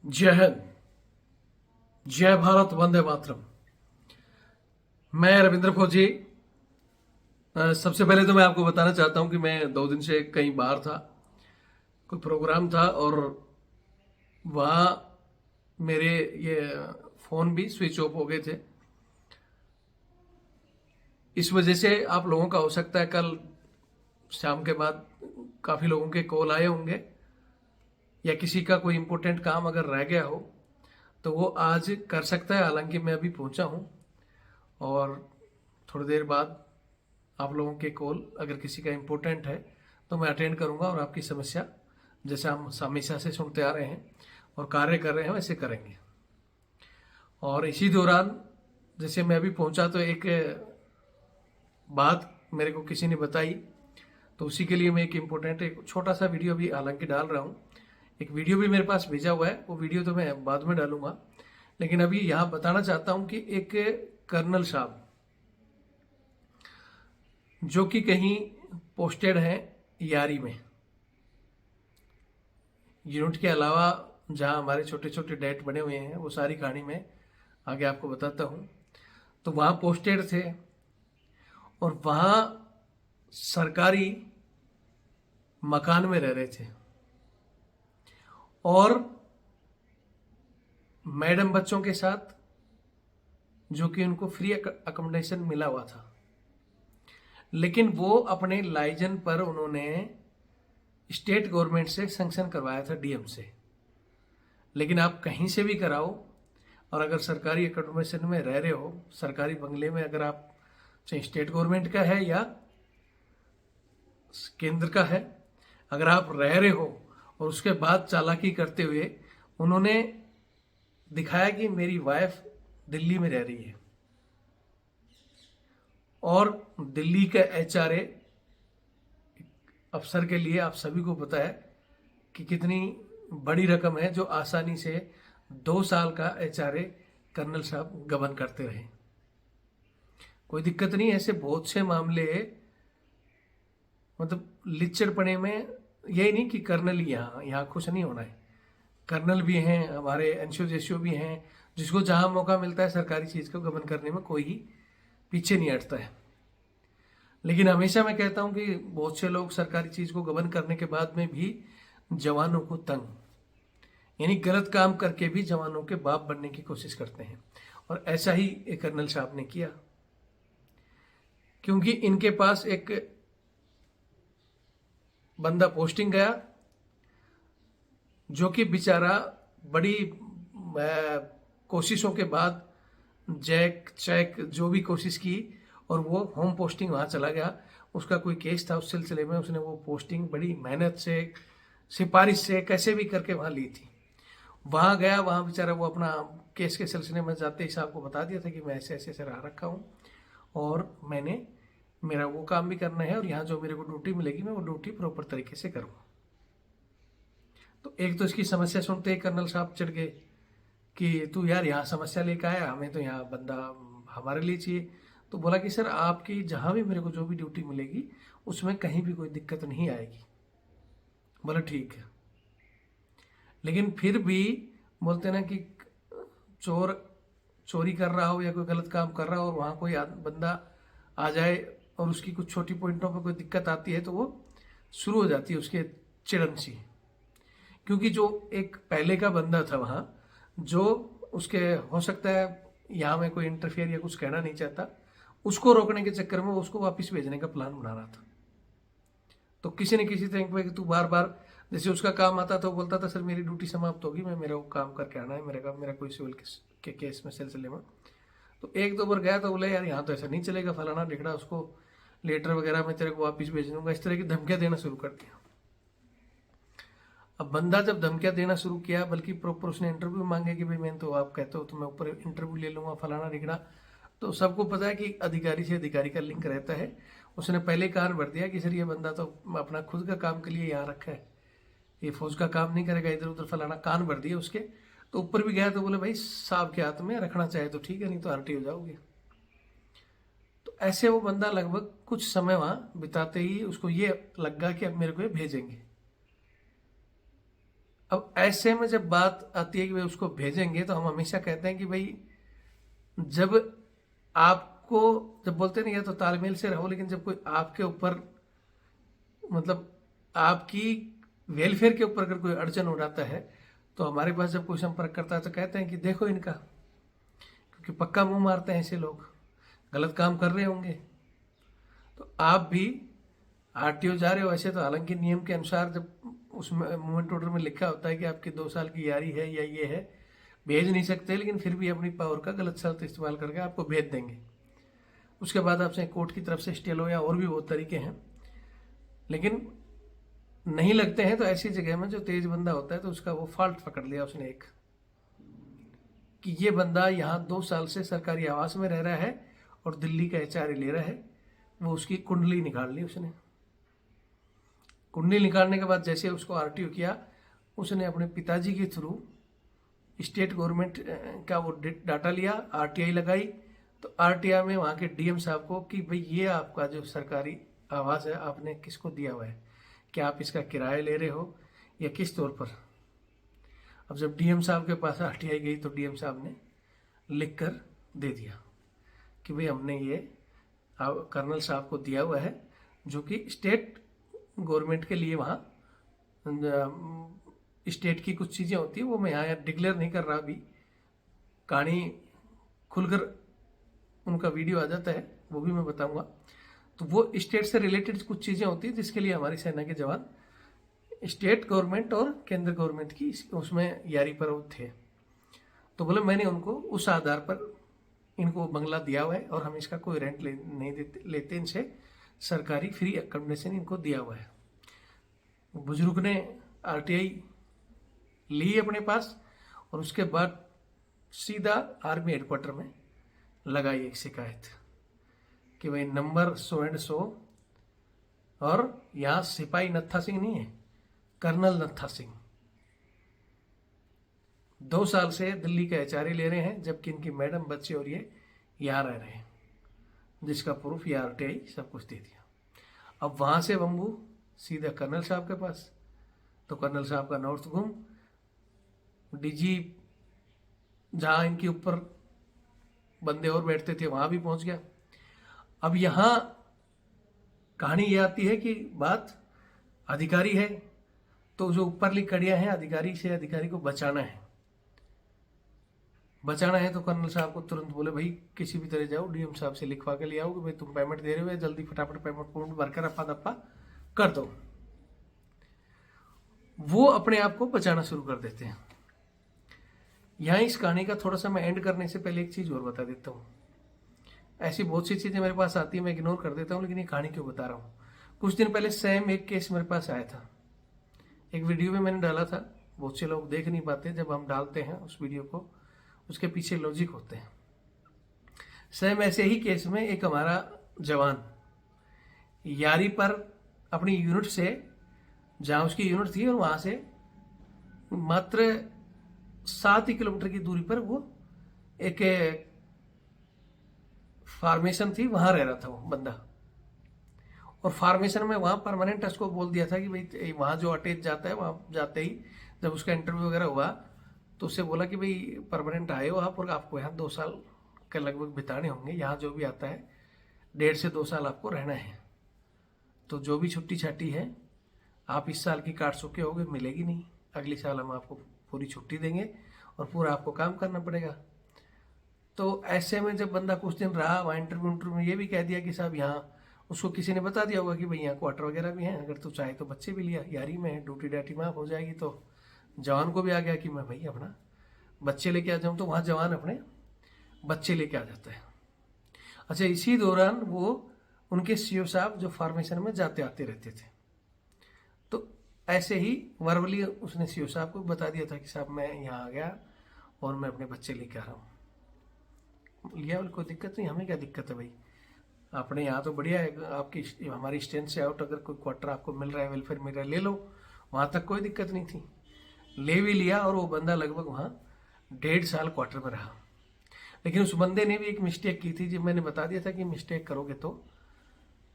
जय हिंद। जय भारत, वंदे मातरम। मैं रविंद्र फौजी। सबसे पहले तो मैं आपको बताना चाहता हूं कि मैं 2 दिन से कहीं बाहर था, कोई प्रोग्राम था, और वहाँ मेरे ये फ़ोन भी स्विच ऑफ हो गए थे। इस वजह से आप लोगों का हो सकता है कल शाम के बाद काफ़ी लोगों के कॉल आए होंगे, या किसी का कोई इम्पोर्टेंट काम अगर रह गया हो तो वो आज कर सकता है। हालांकि मैं अभी पहुंचा हूं, और थोड़ी देर बाद आप लोगों के कॉल अगर किसी का इम्पोर्टेंट है तो मैं अटेंड करूंगा, और आपकी समस्या जैसे हम हमेशा से सुनते आ रहे हैं और कार्य कर रहे हैं वैसे करेंगे। और इसी दौरान जैसे मैं अभी पहुंचा तो एक बात मेरे को किसी ने बताई, तो उसी के लिए मैं एक इम्पोर्टेंट एक छोटा सा वीडियो भी हालांकि डाल रहा हूँ। एक वीडियो भी मेरे पास भेजा हुआ है, वो वीडियो तो मैं बाद में डालूंगा, लेकिन अभी यहाँ बताना चाहता हूँ कि एक कर्नल साहब जो कि कहीं पोस्टेड हैं यारी में, यूनिट के अलावा जहाँ हमारे छोटे छोटे डेट बने हुए हैं, वो सारी कहानी मैं आगे आपको बताता हूँ। तो वहाँ पोस्टेड थे, और वहाँ सरकारी मकान में रह रहे थे, और मैडम बच्चों के साथ, जो कि उनको फ्री अकोमोडेशन मिला हुआ था। लेकिन वो अपने लाइजन पर उन्होंने स्टेट गवर्नमेंट से सैंक्शन करवाया था, डीएम से। लेकिन आप कहीं से भी कराओ, और अगर सरकारी अकोमोडेशन में रह रहे हो, सरकारी बंगले में, अगर आप चाहे स्टेट गवर्नमेंट का है या केंद्र का है, अगर आप रह रहे हो और उसके बाद चालाकी करते हुए उन्होंने दिखाया कि मेरी वाइफ दिल्ली में रह रही है, और दिल्ली का एचआरए अफसर के लिए आप सभी को पता है कि कितनी बड़ी रकम है, जो आसानी से 2 साल का एचआरए कर्नल साहब गबन करते रहे। कोई दिक्कत नहीं, ऐसे बहुत से मामले, मतलब लिच्चड़पने में, यही नहीं कि कर्नल ही यहाँ यहाँ खुश नहीं होना है। कर्नल भी हैं, हमारे एनसीओ जेसीओ भी हैं, जिसको जहाँ मौका मिलता है सरकारी चीज़ को गबन करने में कोई ही पीछे नहीं हटता है। लेकिन हमेशा मैं कहता हूँ कि बहुत से लोग सरकारी चीज़ को गबन करने के बाद में भी जवानों को तंग, यानी गलत काम करके भी जवानों के बाप बनने की कोशिश करते हैं, और ऐसा ही एक कर्नल साहब ने किया। क्योंकि इनके पास एक बंदा पोस्टिंग गया, जो कि बेचारा बड़ी कोशिशों के बाद जैक चैक जो भी कोशिश की, और वो होम पोस्टिंग वहाँ चला गया। उसका कोई केस था, उस सिलसिले में उसने वो पोस्टिंग बड़ी मेहनत से, सिफारिश से, कैसे भी करके वहाँ ली थी। वहाँ गया, वहाँ बेचारा वो अपना केस के सिलसिले में जाते ही साहब को बता दिया था कि मैं ऐसे ऐसे रह रखा हूँ, और मैंने मेरा वो काम भी करना है, और यहाँ जो मेरे को ड्यूटी मिलेगी मैं वो ड्यूटी प्रॉपर तरीके से करूँगा। तो एक तो इसकी समस्या सुनते ही कर्नल साहब चढ़ गए कि तू यार यहाँ समस्या लेकर आया, हमें तो यहाँ बंदा हमारे लिए चाहिए। तो बोला कि सर आपकी जहाँ भी मेरे को जो भी ड्यूटी मिलेगी उसमें कहीं भी कोई दिक्कत नहीं आएगी। बोला ठीक है। लेकिन फिर भी बोलते ना कि चोर चोरी कर रहा हो या कोई गलत काम कर रहा हो, और वहाँ कोई बंदा आ जाए और उसकी कुछ छोटी पॉइंटों पर कोई दिक्कत आती है, तो वो शुरू हो जाती है उसके चिड़न सी। क्योंकि जो एक पहले का बंदा था वहाँ, जो उसके हो सकता है यहाँ में कोई इंटरफेयर या कुछ कहना नहीं चाहता, उसको रोकने के चक्कर में उसको वापस भेजने का प्लान बना रहा था। तो किसी न किसी तरह पे तू बार बार, जैसे उसका काम आता था, वो बोलता था सर मेरी ड्यूटी समाप्त होगी, मैं मेरा वो काम करके आना है, मेरा कोई सिविल के केस में सिलसिले में। तो एक दो बार गया तो बोले यार यहाँ तो ऐसा नहीं चलेगा, फलाना ढिकड़ा, उसको लेटर वगैरह मैं तेरे को वापस भेज दूंगा, इस तरह की धमकियां देना शुरू कर दिया। अब बंदा जब धमकियां देना शुरू किया, बल्कि प्रॉपर उसने इंटरव्यू मांगे कि भाई मैं तो, आप कहते हो तो मैं ऊपर इंटरव्यू ले लूंगा, फलाना ढिकड़ा। तो सबको पता है कि अधिकारी से अधिकारी का लिंक रहता है। उसने पहले कान भर दिया कि सर ये बंदा तो अपना खुद का काम के लिए यहाँ रखा है, ये फौज का काम नहीं करेगा, इधर उधर फलाना, कान भर दिए उसके। तो ऊपर भी गया तो बोले भाई साहब के हाथ में रखना चाहे तो ठीक है, नहीं तो आरटी हो जाओगे। तो ऐसे वो बंदा लगभग कुछ समय वहाँ बिताते ही उसको ये लगा कि अब मेरे को ये भेजेंगे। अब ऐसे में जब बात आती है कि भाई उसको भेजेंगे, तो हम हमेशा कहते हैं कि भाई जब आपको, जब बोलते नहीं है तो तालमेल से रहो, लेकिन जब कोई आपके ऊपर मतलब आपकी वेलफेयर के ऊपर अगर कोई अड़चन उठाता है, तो हमारे पास जब कोई संपर्क करता है तो कहते हैं कि देखो इनका, क्योंकि पक्का मुंह मारते हैं ऐसे लोग, गलत काम कर रहे होंगे। तो आप भी आरटीओ जा रहे हो ऐसे, तो हालांकि नियम के अनुसार जब उसमें मूवमेंट ऑर्डर में लिखा होता है कि आपकी 2 साल की यारी है या ये है, भेज नहीं सकते, लेकिन फिर भी अपनी पावर का गलत शब्द इस्तेमाल करके आपको भेज देंगे। उसके बाद आपसे कोर्ट की तरफ से स्टे लो या और भी बहुत तरीके हैं, लेकिन नहीं लगते हैं। तो ऐसी जगह में जो तेज बंदा होता है, तो उसका वो फॉल्ट पकड़ लिया उसने एक, कि ये बंदा यहाँ 2 साल से सरकारी आवास में रह रहा है और दिल्ली का एचआरए ले रहा है। वो उसकी कुंडली निकाल ली उसने। कुंडली निकालने के बाद जैसे उसको आरटीओ किया, उसने अपने पिताजी के थ्रू स्टेट गवर्नमेंट का वो डाटा लिया, आरटीआई लगाई। तो आरटीआई में वहाँ के डीएम साहब को कि भाई ये आपका जो सरकारी आवास है आपने किसको दिया हुआ है, क्या आप इसका किराया ले रहे हो या किस तौर पर। अब जब डीएम साहब के पास आरटीआई गई, तो डीएम साहब ने लिख कर दे दिया कि भाई हमने ये कर्नल साहब को दिया हुआ है, जो कि स्टेट गवर्नमेंट के लिए वहाँ स्टेट की कुछ चीज़ें होती है, वो मैं यहाँ डिक्लेयर नहीं कर रहा अभी, कहानी खुलकर उनका वीडियो आ जाता है, वो भी मैं बताऊंगा। तो वो स्टेट से रिलेटेड कुछ चीज़ें होती है जिसके लिए हमारी सेना के जवान स्टेट गवर्नमेंट और केंद्र गवर्नमेंट की उसमें यारी पर थे। तो बोले मैंने उनको उस आधार पर इनको बंगला दिया हुआ है और हम इसका कोई रेंट नहीं लेते इनसे, सरकारी फ्री अकोमोडेशन इनको दिया हुआ है। बुजुर्ग ने आरटीआई ली अपने पास और उसके बाद सीधा आर्मी हेडक्वार्टर में लगाई एक शिकायत कि भाई नंबर 100 और यहाँ सिपाही नत्था सिंह नहीं है, कर्नल नत्था सिंह 2 साल से दिल्ली का एचआरए ले रहे हैं, जबकि इनकी मैडम, बच्चे और ये यहाँ रह रहे हैं, जिसका प्रूफ ये आरटीआई सब कुछ दे दिया। अब वहाँ से बम्बू सीधा कर्नल साहब के पास, तो कर्नल साहब का नॉर्थ घूम डीजी जहाँ इनके ऊपर बंदे और बैठते थे वहाँ भी पहुँच गया। अब यहाँ कहानी ये आती है कि बात अधिकारी है, तो जो ऊपरली कड़ियाँ हैं अधिकारी से, अधिकारी को बचाना है। तो कर्नल साहब को तुरंत बोले भाई किसी भी तरह जाओ डीएम साहब से लिखवा के ले आओ कि भाई तुम पेमेंट दे रहे हो, जल्दी फटाफट पेमेंट भरकर रफा दफा कर दो। वो अपने आप को बचाना शुरू कर देते हैं। यहाँ इस कहानी का थोड़ा सा मैं एंड करने से पहले एक चीज़ और बता देता हूँ। ऐसी बहुत सी चीज़ें मेरे पास आती है, मैं इग्नोर कर देता हूँ, लेकिन ये कहानी क्यों बता रहा हूँ। कुछ दिन पहले सेम एक केस मेरे पास आया था, एक वीडियो में मैंने डाला था, बहुत से लोग देख नहीं पाते, जब हम डालते हैं उस वीडियो को उसके पीछे लॉजिक होते हैं। सेम ऐसे ही केस में एक हमारा जवान यारी पर अपनी यूनिट से, जहाँ उसकी यूनिट थी और वहाँ से मात्र 7 ही किलोमीटर की दूरी पर वो एक फार्मेशन थी, वहाँ रह रहा था वो बंदा। और फार्मेशन में वहाँ परमानेंट उसको बोल दिया था कि भाई वहाँ जो अटैच जाता है, वहाँ जाते ही जब उसका इंटरव्यू वगैरह हुआ तो उससे बोला कि भाई परमानेंट आए हो आप और आपको यहाँ 2 साल के लगभग बिताने होंगे, यहाँ जो भी आता है 1.5 से 2 साल आपको रहना है। तो जो भी छुट्टी छाटी है आप इस साल की काट चुके होगे, मिलेगी नहीं, अगले साल हम आपको पूरी छुट्टी देंगे और पूरा आपको काम करना पड़ेगा। तो ऐसे में जब बंदा कुछ दिन रहा, वहाँ इंटरव्यू में ये भी कह दिया कि साहब यहाँ, उसको किसी ने बता दिया होगा कि भाई यहाँ क्वार्टर वगैरह भी हैं, अगर तू चाहे तो बच्चे भी लिया, यारी में ड्यूटी डाटी माफ हो जाएगी। तो जवान को भी आ गया कि मैं भाई अपना बच्चे लेके आ जाऊँ, तो वहाँ जवान अपने बच्चे लेके आ जाता है। अच्छा, इसी दौरान वो उनके सीओ साहब जो फार्मेशन में जाते आते रहते थे, तो ऐसे ही वर्बली उसने सीओ साहब को बता दिया था कि साहब मैं यहाँ आ गया और मैं अपने बच्चे लेके आ रहा हूँ। लिया, कोई दिक्कत नहीं, हमें क्या दिक्कत है भाई, अपने यहाँ तो बढ़िया है, आपकी हमारी स्टैंड से आउट अगर कोई क्वार्टर आपको मिल रहा है, वेलफेयर मिल रहा है, ले लो, वहाँ तक कोई दिक्कत नहीं थी। ले भी लिया और वो बंदा लगभग वहाँ 1.5 साल क्वार्टर में रहा। लेकिन उस बंदे ने भी एक मिस्टेक की थी, जब मैंने बता दिया था कि मिस्टेक करोगे तो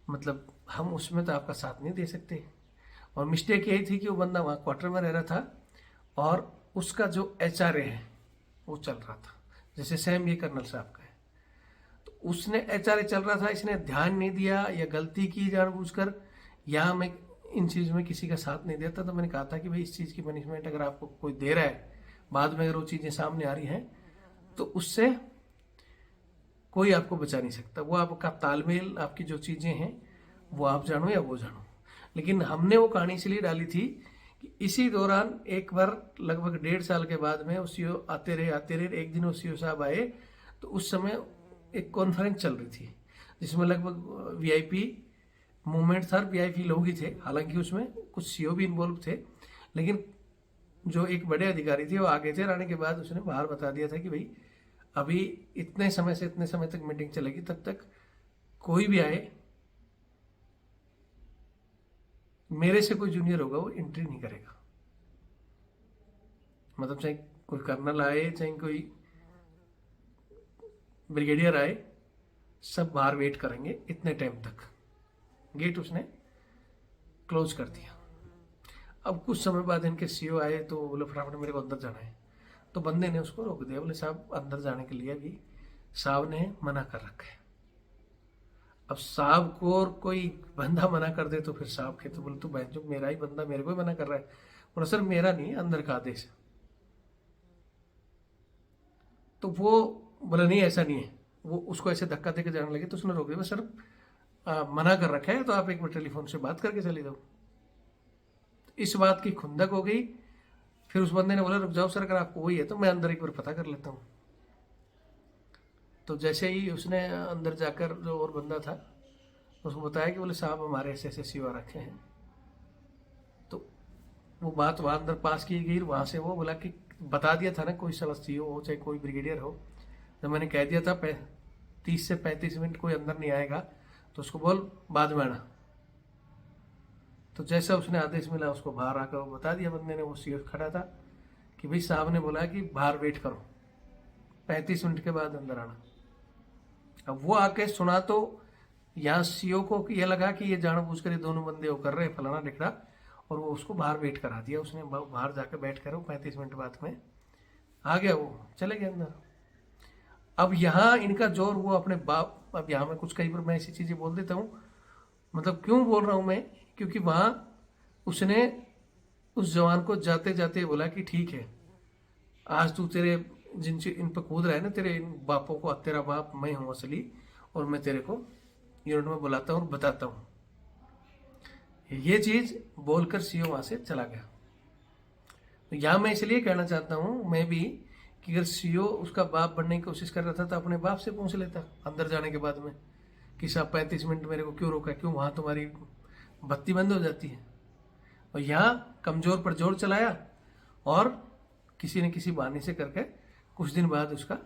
मतलब हम उसमें तो आपका साथ नहीं दे सकते। और मिस्टेक यही थी कि वो बंदा वहाँ क्वार्टर में रह रहा था और उसका जो HRA है वो चल रहा था, जैसे सेम ये कर्नल साहब का है। तो उसने HRA चल रहा था, इसने ध्यान नहीं दिया या गलती की जानबूझकर, या मैं इन चीज़ में किसी का साथ नहीं देता। तो मैंने कहा था कि भाई इस चीज़ की पनिशमेंट अगर आपको कोई दे रहा है, बाद में अगर वो चीज़ें सामने आ रही हैं तो उससे कोई आपको बचा नहीं सकता। वो आपका तालमेल, आपकी जो चीज़ें हैं वो आप जानो या वो जानो। लेकिन हमने वो कहानी इसलिए डाली थी कि इसी दौरान एक बार लगभग 1.5 साल के बाद में वो सीओ आते रहे। एक दिन वो सीओ साहब आए तो उस समय एक कॉन्फ्रेंस चल रही थी जिसमें लगभग वीआईपी मूवमेंट था, वीआईपी लोग ही थे। हालांकि उसमें कुछ सीओ भी इन्वॉल्व थे, लेकिन जो एक बड़े अधिकारी थे वो आगे थे। आने के बाद उसने बाहर बता दिया था कि भाई अभी इतने समय से इतने समय तक मीटिंग चलेगी, तब तक कोई भी आए, मेरे से कोई जूनियर होगा वो एंट्री नहीं करेगा। मतलब चाहे कोई कर्नल आए, चाहे कोई ब्रिगेडियर आए, सब बाहर वेट करेंगे इतने टाइम तक। गेट उसने क्लोज कर दिया। अब कुछ समय बाद इनके सीईओ आए तो बोले फटाफट मेरे को अंदर जाना है। तो बंदे ने उसको रोक दिया, बोले साहब अंदर जाने के लिए भी साहब ने मना कर रखा है। अब साहब को और कोई बंदा मना कर दे तो फिर साहब के तो बोले तू बहन जो मेरा ही बंदा मेरे को ही मना कर रहा है। बोला सर मेरा नहीं, अंदर का आदेश है। तो वो बोला नहीं ऐसा नहीं है। वो उसको ऐसे धक्का देकर जाने लगे तो उसने रोक दिया, सर मना कर रखा है तो आप एक बार टेलीफोन से बात करके चले जाओ। इस बात की खुंदक हो गई। फिर उस बंदे ने बोला रुक जाओ सर, अगर आपको वही है तो मैं अंदर एक बार पता कर लेता हूँ। तो जैसे ही उसने अंदर जाकर जो और बंदा था उसको बताया कि बोले साहब हमारे ऐसे ऐसे सीओ रखे हैं। तो वो बात वहाँ अंदर पास की गई। वहाँ से वो बोला कि बता दिया था ना, कोई साला सीओ हो चाहे कोई ब्रिगेडियर हो, जब मैंने कह दिया था 30 से 35 मिनट कोई अंदर नहीं आएगा तो उसको बोल बाद में आना। तो जैसा उसने आदेश मिला उसको बाहर आकर वो बता दिया बंदे ने, वो सीओ खड़ा था, कि भाई साहब ने बोला कि बाहर वेट करो, 35 मिनट के बाद अंदर आना। अब वो आके सुना तो यहाँ सीओ को ये लगा कि ये जानबूझकर ये दोनों बंदे वो कर रहे हैं फलाना ढिकड़ा, और वो उसको बाहर वेट करा दिया। उसने बाहर जाकर बैठ कर 35 मिनट बाद में आ गया, वो चले गए अंदर। अब यहाँ इनका जोर वो अपने बाप, अब यहाँ मैं कुछ कई बार मैं ऐसी चीज़ें बोल देता हूँ, मतलब क्यों बोल रहा हूँ मैं, क्योंकि वहाँ उसने उस जवान को जाते जाते बोला कि ठीक है आज तू तेरे जिनसे इन पर कूद रहा है ना, तेरे इन बापों को, तेरा बाप मैं हूँ असली, और मैं तेरे को यूनिट में बुलाता हूँ और बताता हूँ। ये चीज़ बोलकर सीओ वहाँ से चला गया। तो यहाँ मैं इसलिए कहना चाहता हूँ मैं भी कि अगर सीओ उसका बाप बनने की कोशिश कर रहा था तो अपने बाप से पूछ लेता अंदर जाने के बाद में कि साहब 35 मिनट मेरे को क्यों रोका, क्यों वहाँ तुम्हारी बत्ती बंद हो जाती है। और यहाँ कमजोर पर जोर चलाया और किसी न किसी बहाने से करके कुछ दिन बाद उसका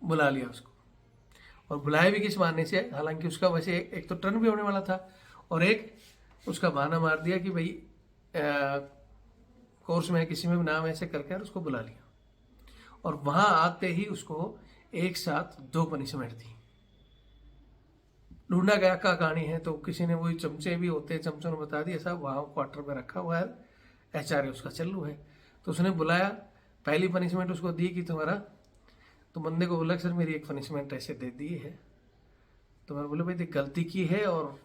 बुला लिया उसको। और बुलाया भी किस बहाने से, हालांकि उसका वैसे एक तो टर्न भी होने वाला था, और एक उसका बहाना मार दिया कि भाई कोर्स में किसी में भी नाम ऐसे करके और उसको बुला लिया। और वहां आते ही उसको एक साथ 2 पनिशमेंट दी। ढूंढा गया क्या कहानी है, तो किसी ने वही चमचे भी होते हैं, चमचों ने बता दिया साहब वहाँ क्वार्टर में रखा हुआ है, HRA उसका चालू है। तो उसने बुलाया, पहली पनिशमेंट उसको दी कि तुम्हारा, तो बंदे को बोला सर मेरी एक पनिशमेंट ऐसे दे दी है। तो मैं बोला भाई गलती की है और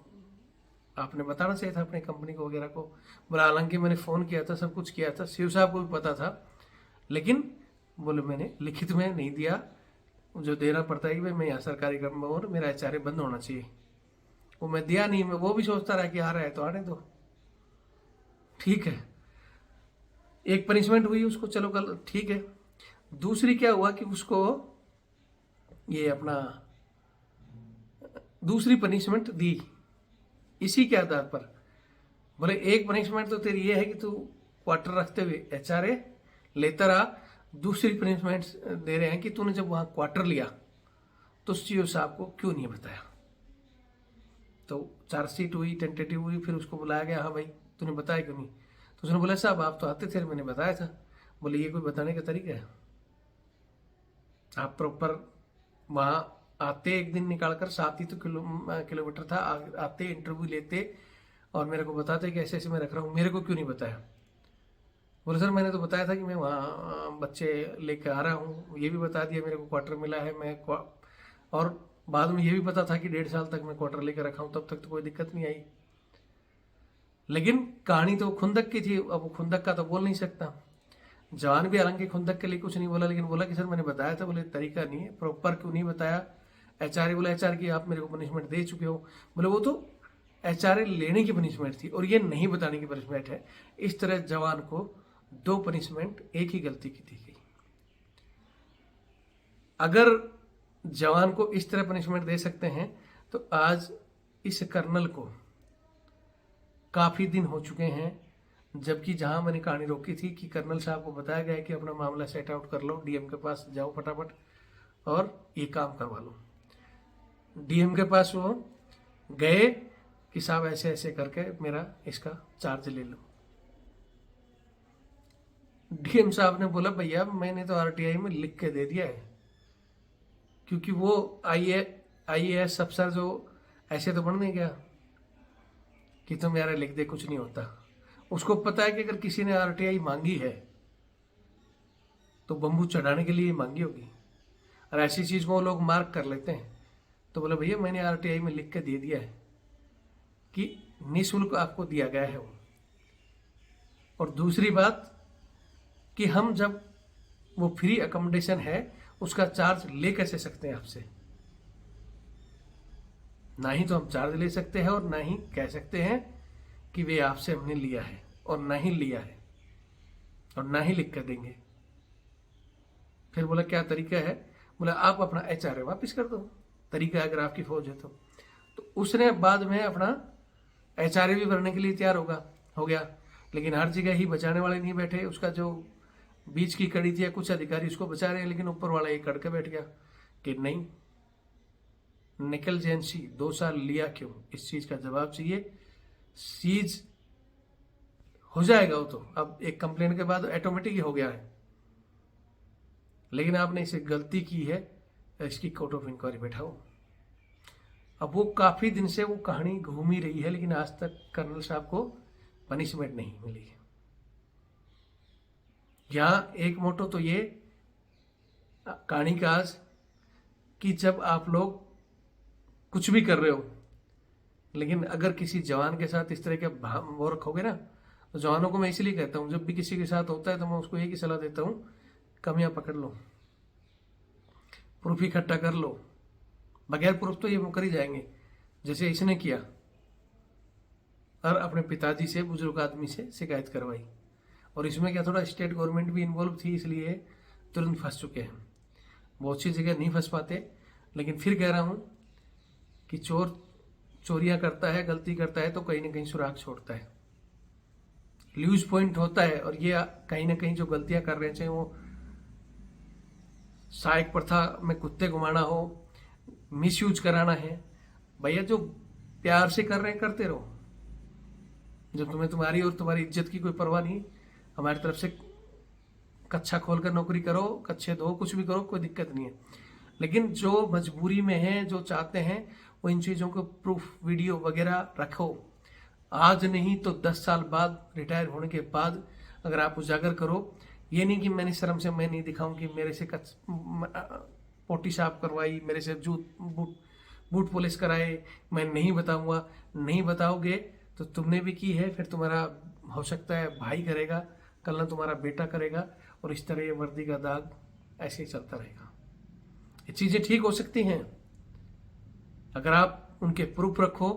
आपने बताना चाहिए था अपनी कंपनी को वगैरह को। बोला हालांकि मैंने फ़ोन किया था, सब कुछ किया था, शिव साहब को भी पता था, लेकिन बोले मैंने लिखित में नहीं दिया, जो देना पड़ता है कि भाई मैं यहाँ सरकारी कर्म में और मेरा HRA बंद होना चाहिए, वो मैं दिया नहीं। मैं वो भी सोचता रहा कि आ रहा है तो आने दो, ठीक है। एक पनिशमेंट हुई उसको, चलो कल ठीक है। दूसरी क्या हुआ कि उसको ये अपना दूसरी पनिशमेंट दी इसी के आधार पर। बोले एक पनिशमेंट तो तेरी ये है कि तू क्वार्टर रखते हुए HRA लेता रहा, दूसरी पनिशमेंट दे रहे हैं कि तूने जब वहां क्वार्टर लिया तो सीओ साहब को क्यों नहीं बताया। तो चार्जशीट हुई, टेंटेटिव हुई, फिर उसको बुलाया गया, हाँ भाई तूने बताया क्यों नहीं। तो उसने बोला साहब आप तो आते थे, मैंने बताया था। बोले ये कोई बताने का तरीका है, आप प्रॉपर वहाँ आते एक दिन निकाल कर 7 ही तो किलोमीटर था, आते इंटरव्यू लेते और मेरे को बताते कि ऐसे ऐसे मैं रख रहा हूँ, मेरे को क्यों नहीं बताया। बोले सर मैंने तो बताया था कि मैं वहाँ बच्चे लेके आ रहा हूँ, ये भी बता दिया मेरे को क्वार्टर मिला है, और बाद में ये भी पता था कि 1.5 साल तक मैं क्वार्टर लेकर रखा हूँ, तब तक तो कोई दिक्कत नहीं आई। लेकिन कहानी तो खुंदक की थी, अब वो खुंदक का तो बोल नहीं सकता। जवान भी हालांकि खुंदक के लिए कुछ नहीं बोला, लेकिन बोला कि सर मैंने बताया था। बोले तरीका नहीं है, प्रॉपर क्यों नहीं बताया? एचआरए बोला एचआर की आप मेरे को पनिशमेंट दे चुके हो। बोले वो तो एचआरए लेने की पनिशमेंट थी और ये नहीं बताने की पनिशमेंट है। इस तरह जवान को 2 पनिशमेंट एक ही गलती की दी गई। अगर जवान को इस तरह पनिशमेंट दे सकते हैं तो आज इस कर्नल को काफी दिन हो चुके हैं, जबकि जहां मैंने कहानी रोकी थी कि कर्नल साहब को बताया गया है कि अपना मामला सेट आउट कर लो, डीएम के पास जाओ फटाफट और ये काम करवा लो। डीएम के पास वो गए कि साहब ऐसे ऐसे करके मेरा इसका चार्ज ले लो। डीएम साहब ने बोला भैया मैंने तो आरटीआई में लिख के दे दिया है, क्योंकि वो आईएएस अफसर जो ऐसे तो बन नहीं गया कि तुम यार लिख दे, कुछ नहीं होता। उसको पता है कि अगर किसी ने आरटीआई मांगी है तो बम्बू चढ़ाने के लिए मांगी होगी, और ऐसी चीज को वो लोग मार्क कर लेते हैं। तो बोले भैया मैंने आरटीआई में लिख के दे दिया है कि निःशुल्क आपको दिया गया है वो। और दूसरी बात कि हम जब वो फ्री अकोमोडेशन है उसका चार्ज ले कैसे सकते हैं आपसे? ना ही तो हम चार्ज ले सकते हैं और ना ही कह सकते हैं कि वे आपसे हमने लिया है, और ना ही लिया है, और ना ही लिख कर देंगे। फिर बोला क्या तरीका है? बोला आप अपना एचआरए वापस कर दो, तरीका अगर आपकी फौज है तो उसने बाद में अपना एचआरए भी भरने के लिए तैयार हो गया। लेकिन हर जगह ही बचाने वाले नहीं बैठे, उसका जो बीच की कड़ी थी, कुछ अधिकारी उसको बचा रहे हैं, लेकिन ऊपर वाला ये कड़ के बैठ गया कि नहीं, नेग्लिजेंसी 2 साल लिया क्यों? इस चीज का जवाब चाहिए। सीज हो जाएगा वो तो, अब एक कंप्लेंट के बाद ऑटोमेटिक ही हो गया है, लेकिन आपने इसे गलती की है, इसकी कोर्ट ऑफ इंक्वायरी बैठाओ। अब वो काफी दिन से वो कहानी घूम ही रही है, लेकिन आज तक कर्नल साहब को पनिशमेंट नहीं मिली। यहां एक मोटो तो ये कहानी का आज कि जब आप लोग कुछ भी कर रहे हो, लेकिन अगर किसी जवान के साथ इस तरह के वो रखोगे ना, तो जवानों को मैं इसलिए कहता हूं जब भी किसी के साथ होता है तो मैं उसको एक ही सलाह देता हूं, कमियां पकड़ लो, प्रूफ इकट्ठा कर लो। बगैर प्रूफ तो ये मुकर ही जाएंगे, जैसे इसने किया और अपने पिताजी से, बुजुर्ग आदमी से शिकायत करवाई। और इसमें क्या थोड़ा स्टेट गवर्नमेंट भी इन्वॉल्व थी, इसलिए तुरंत फंस चुके हैं। बहुत सी जगह नहीं फंस पाते, लेकिन फिर कह रहा हूं कि चोर चोरियां करता है, गलती करता है तो कहीं ना कहीं सुराग छोड़ता है, ल्यूज पॉइंट होता है। और ये कहीं ना कहीं जो गलतियां कर रहे हैं, चाहे वो सहायक प्रथा में कुत्ते घुमाना हो, मिसयूज कराना है, भैया जो प्यार से कर रहे हैं करते रहो। जब तुम्हें तुम्हारी और तुम्हारी इज्जत की कोई परवाह नहीं, हमारी तरफ से कच्छा खोलकर नौकरी करो, कच्छे दो, कुछ भी करो, कोई दिक्कत नहीं है। लेकिन जो मजबूरी में है, जो चाहते हैं, वो इन चीजों को प्रूफ वीडियो वगैरह रखो। आज नहीं तो 10 साल बाद, रिटायर होने के बाद अगर आप उजागर करो। ये नहीं कि मैंने शर्म से मैं नहीं दिखाऊं कि मेरे से पोटी साफ करवाई, मेरे से बूट पॉलिश कराए, मैं नहीं बताऊंगा। नहीं बताओगे तो तुमने भी की है, फिर तुम्हारा हो सकता है भाई करेगा, कल ना तुम्हारा बेटा करेगा, और इस तरह ये वर्दी का दाग ऐसे ही चलता रहेगा। ये चीजें ठीक हो सकती हैं अगर आप उनके प्रूफ रखो,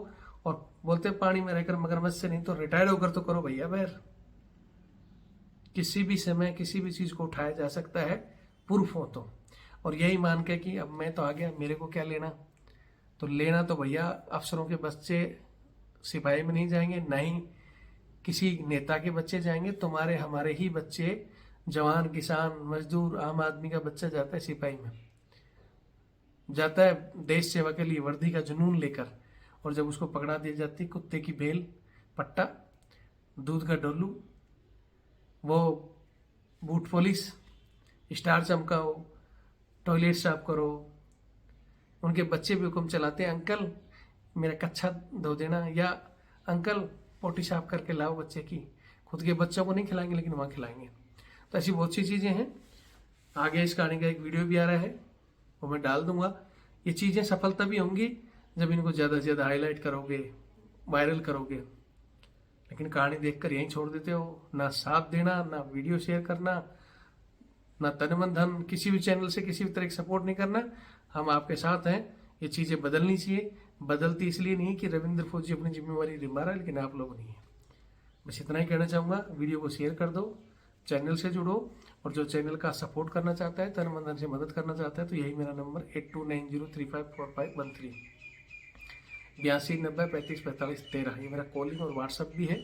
और बोलते पानी में रहकर मगरमच्छ से नहीं तो रिटायर्ड होकर तो करो भैया। बैर किसी भी समय किसी भी चीज को उठाया जा सकता है, प्रूफ हो तो। और यही मान के कि अब मैं तो आ गया, मेरे को क्या लेना, तो लेना तो भैया अफसरों के बच्चे सिपाही में नहीं जाएंगे, ना ही किसी नेता के बच्चे जाएंगे। तुम्हारे हमारे ही बच्चे, जवान, किसान, मजदूर, आम आदमी का बच्चा जाता है सिपाही में, जाता है देश सेवा के लिए वर्दी का जुनून लेकर। और जब उसको पकड़ा दी जाती, कुत्ते की बेल, पट्टा, दूध का डोलू, वो बूट पॉलिश, स्टार चमकाओ, टॉयलेट साफ करो। उनके बच्चे भी हुक्म चलाते हैं, अंकल मेरा कच्छा धो देना, या अंकल पोटी साफ करके लाओ बच्चे की। खुद के बच्चों को नहीं खिलाएंगे लेकिन वहाँ खिलाएंगे। तो ऐसी बहुत सी चीज़ें हैं। आगे इस कहानी का एक वीडियो भी आ रहा है, वो मैं डाल दूंगा। ये चीज़ें सफल तभी होंगी जब इनको ज़्यादा से ज़्यादा हाईलाइट करोगे, वायरल करोगे। लेकिन कहानी देखकर यहीं छोड़ देते हो, ना साथ देना, ना वीडियो शेयर करना, ना तन मन धन किसी भी चैनल से किसी भी तरह की सपोर्ट नहीं करना। हम आपके साथ हैं। ये चीज़ें बदलनी चाहिए। बदलती इसलिए नहीं कि रविंद्र फौजी अपनी जिम्मेवारी निभा रहा है, लेकिन आप लोग नहीं है। बस इतना ही कहना चाहूँगा। वीडियो को शेयर कर दो, चैनल से जुड़ो, और जो चैनल का सपोर्ट करना चाहता है, तन मन धन से मदद करना चाहता है, तो यही मेरा नंबर 8290354513 8290354513। ये मेरा कॉलिंग और व्हाट्सअप भी है,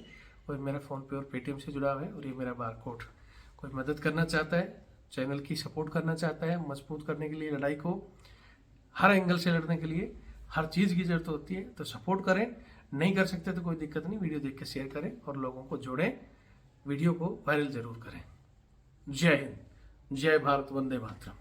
और मेरा फ़ोनपे और पेटीएम से जुड़ा हुआ है, और ये मेरा बारकोड। कोई मदद करना चाहता है, चैनल की सपोर्ट करना चाहता है, मजबूत करने के लिए, लड़ाई को हर एंगल से लड़ने के लिए हर चीज़ की जरूरत होती है, तो सपोर्ट करें। नहीं कर सकते तो कोई दिक्कत नहीं, वीडियो देख के शेयर करें और लोगों को जोड़ें, वीडियो को वायरल जरूर करें। जय हिंद, जय भारत, वंदे मातरम।